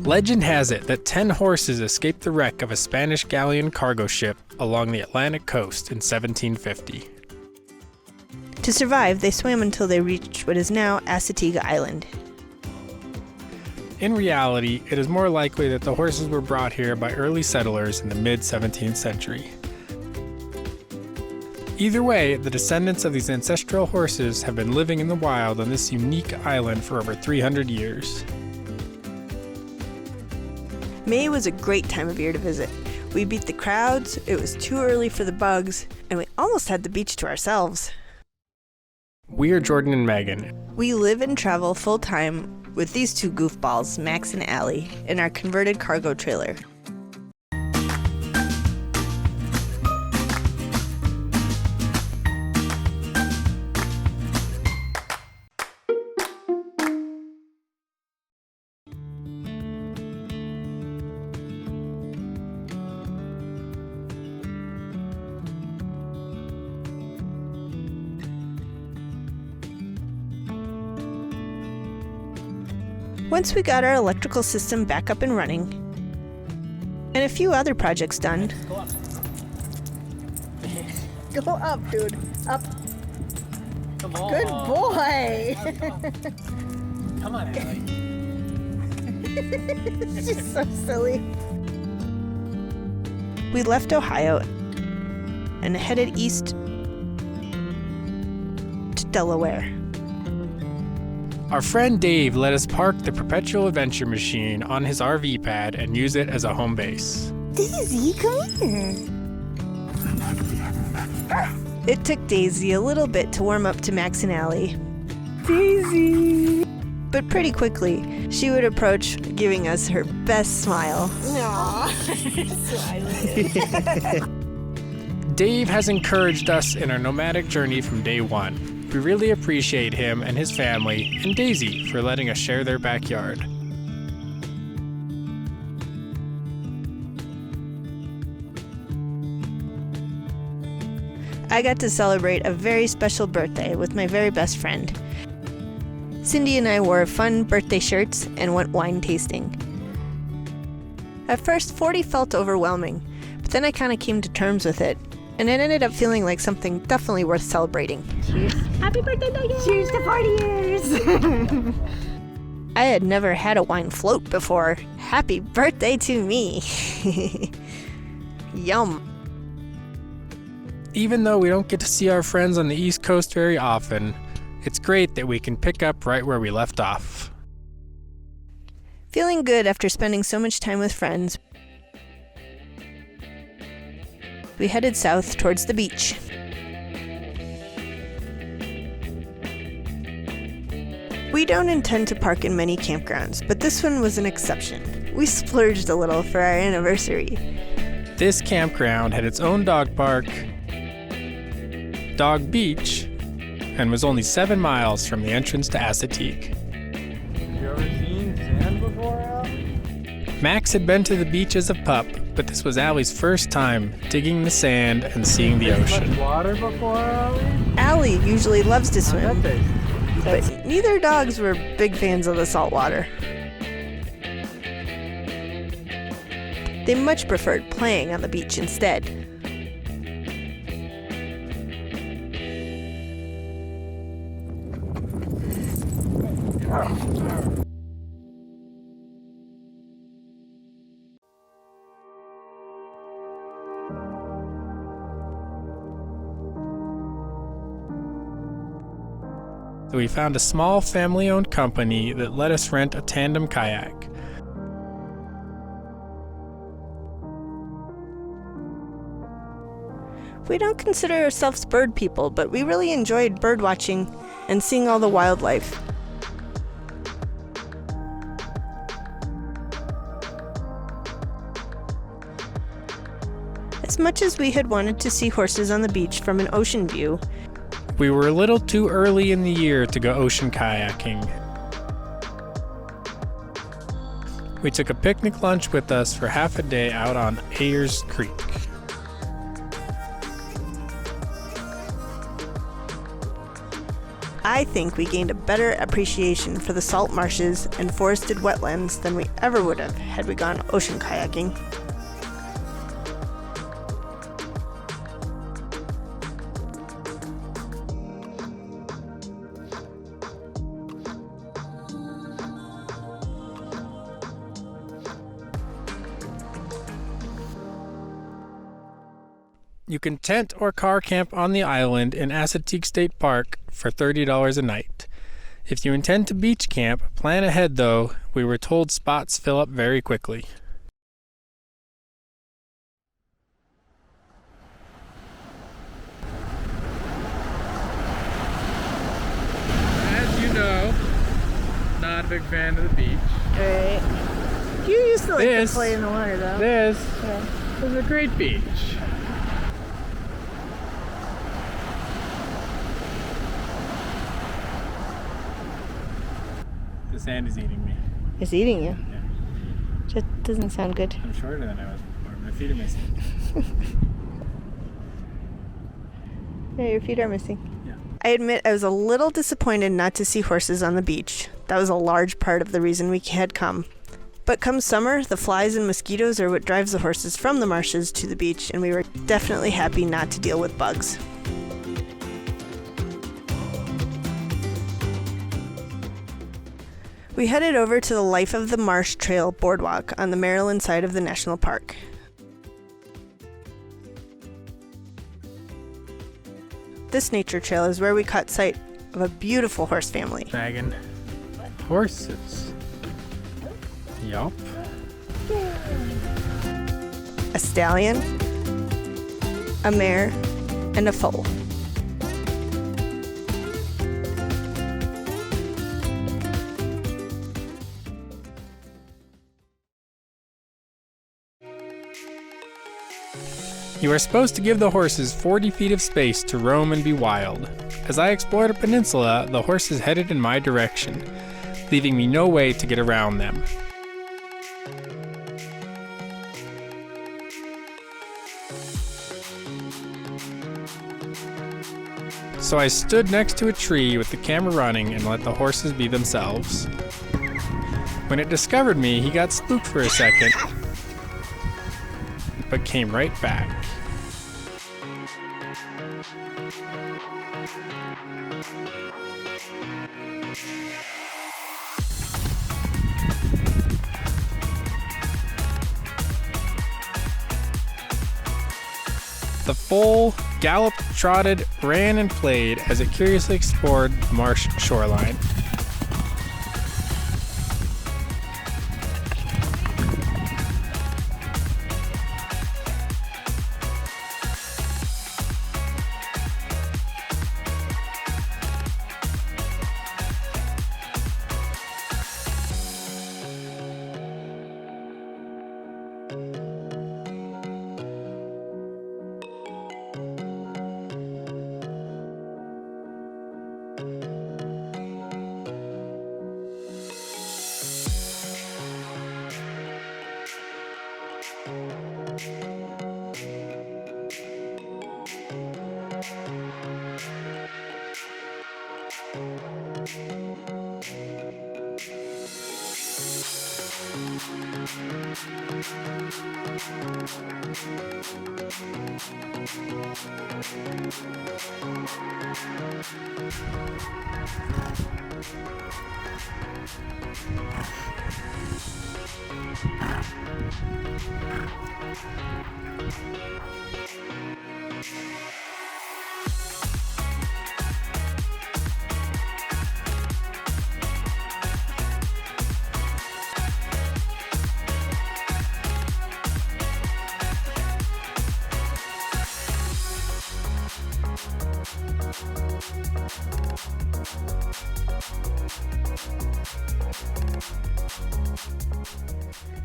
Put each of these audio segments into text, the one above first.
Legend has it that 10 horses escaped the wreck of a Spanish galleon cargo ship along the Atlantic coast in 1750. To survive, they swam until they reached what is now Assateague Island. In reality, it is more likely that the horses were brought here by early settlers in the mid-17th century. Either way, the descendants of these ancestral horses have been living in the wild on this unique island for over 300 years. May was a great time of year to visit. We beat the crowds, it was too early for the bugs, and we almost had the beach to ourselves. We're Jordan and Megan. We live and travel full-time with these two goofballs, Max and Allie, in our converted cargo trailer. Once we got our electrical system back up and running, and a few other projects done. Go up, dude. Up. Come on. Good boy. Come on, Allie. She's so silly. We left Ohio and headed east to Delaware. Our friend Dave let us park the Perpetual adventure machine on his RV pad and use it as a home base. Daisy, come here. It took Daisy a little bit to warm up to Max and Allie. Daisy. But pretty quickly, she would approach, giving us her best smile. Aww. Smiling. Dave has encouraged us in our nomadic journey from day one. We really appreciate him and his family, and Daisy for letting us share their backyard. I got to celebrate a very special birthday with my very best friend. Cindy and I wore fun birthday shirts and went wine tasting. At first, 40 felt overwhelming, but then I kind of came to terms with it, and it ended up feeling like something definitely worth celebrating. Cheers. Happy birthday, Megan. Cheers to 40 years. I had never had a wine float before. Happy birthday to me. Yum. Even though we don't get to see our friends on the East Coast very often, it's great that we can pick up right where we left off. Feeling good after spending so much time with friends, we headed south towards the beach. We don't intend to park in many campgrounds, but this one was an exception. We splurged a little for our anniversary. This campground had its own dog park, dog beach, and was only 7 miles from the entrance to Assateague. You ever seen sand before, Allie? Max had been to the beach as a pup, but this was Allie's first time digging the sand and seeing the ocean. Much water before, Allie? Allie usually loves to swim, That but neither dogs were big fans of the salt water. They much preferred playing on the beach instead. So we found a small family-owned company that let us rent a tandem kayak. We don't consider ourselves bird people, but we really enjoyed bird watching and seeing all the wildlife. As much as we had wanted to see horses on the beach from an ocean view, We were a little too early in the year to go ocean kayaking. We took a picnic lunch with us for half a day out on Ayers Creek. I think we gained a better appreciation for the salt marshes and forested wetlands than we ever would have had we gone ocean kayaking. You can tent or car camp on the island in Assateague State Park for $30 a night. If you intend to beach camp, plan ahead though. We were told spots fill up very quickly. As you know, not a big fan of the beach. Right. You used to like to play in the water though. This is a great beach. The sand is eating me. It's eating you. Yeah. That doesn't sound good. I'm shorter than I was before. My feet are missing. Yeah, your feet are missing. Yeah. I admit I was a little disappointed not to see horses on the beach. That was a large part of the reason we had come. But come summer, the flies and mosquitoes are what drives the horses from the marshes to the beach, and we were definitely happy not to deal with bugs. We headed over to the Life of the Marsh Trail boardwalk on the Maryland side of the national park. This nature trail is where we caught sight of a beautiful horse family. Dragon. Horses. Yup. A stallion, a mare, and a foal. You are supposed to give the horses 40 feet of space to roam and be wild. As I explored a peninsula, the horses headed in my direction, leaving me no way to get around them. So I stood next to a tree with the camera running and let the horses be themselves. When it discovered me, he got spooked for a second, but came right back. The foal galloped, trotted, ran, and played as it curiously explored the marsh shoreline.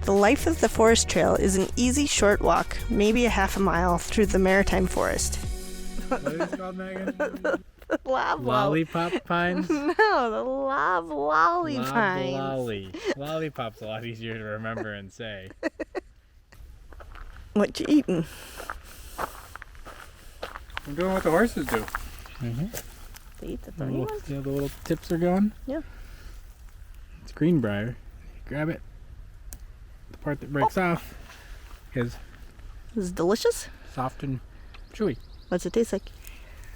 The Life of the Forest Trail is an easy short walk, maybe a half a mile, through the maritime forest. What is it called, Megan? Lollipop pines? No, the loblolly pines. Loblolly. Lollipop's a lot easier to remember and say. What you eating? I'm doing what the horses do. They eat the The thorny little, ones? yeah, the little tips are gone. Yeah. It's greenbrier. Grab it. The part that breaks off is This is delicious. soft and chewy. What's it taste like?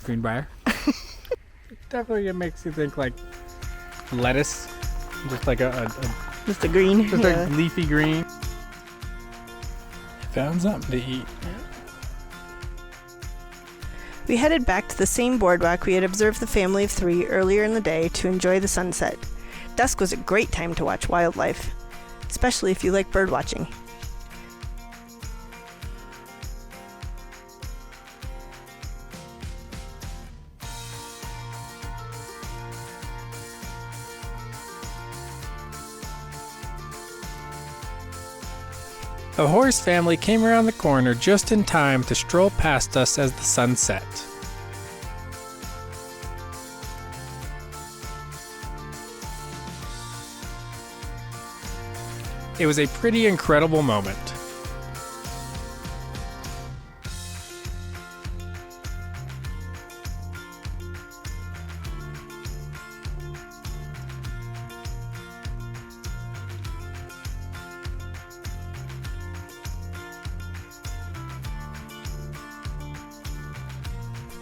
Greenbrier. Definitely it makes you think like lettuce. Just like a Just a green. just Yeah. like leafy green. Found something to eat. We headed back to the same boardwalk we had observed the family of 3 earlier in the day to enjoy the sunset. Dusk was a great time to watch wildlife, especially if you like bird watching. The horse family came around the corner just in time to stroll past us as the sun set. It was a pretty incredible moment.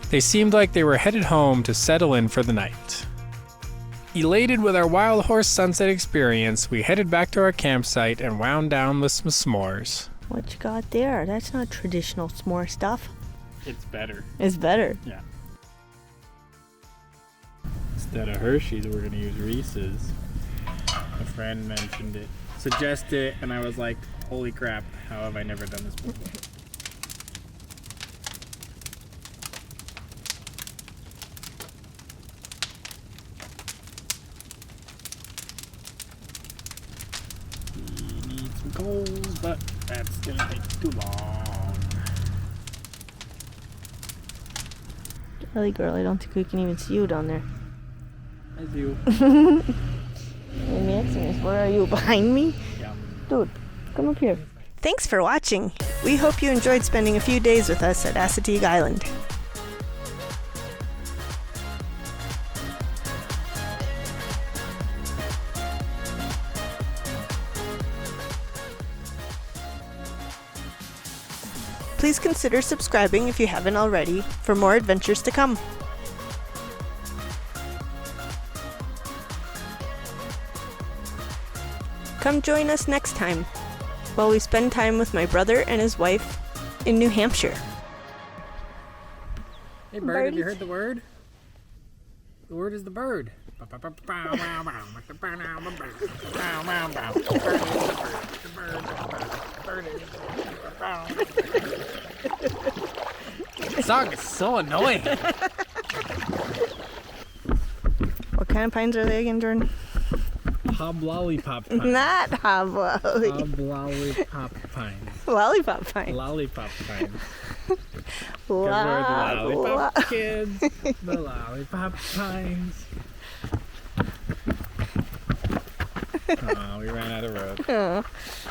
They seemed like they were headed home to settle in for the night. Elated with our wild horse sunset experience, we headed back to our campsite and wound down with some s'mores. What you got there? That's not traditional s'more stuff. It's better. It's better. Yeah. Instead of Hershey's, we're gonna use Reese's. A friend mentioned it, suggested it, and I was like, holy crap, how have I never done this before? We need some coals, but that's gonna take too long. Ellie girl, I don't think we can even see you down there. As you. Hey, Maximus, where are you? Behind me? Yeah. Dude, come up here. Thanks for watching. We hope you enjoyed spending a few days with us at Assateague Island. Please consider subscribing if you haven't already for more adventures to come. Come join us next time while we spend time with my brother and his wife in New Hampshire. Hey bird, have you heard the word? The word is the bird. This song is so annoying. What kind of pines are they again, Jordan? Lollipop pine. Not hobblolly. Lollipop pine. Lollipop pine. Lollipop pine. Lo- We're the lo- lollipop kids. The lollipop pines. Oh, we ran out of road. Oh.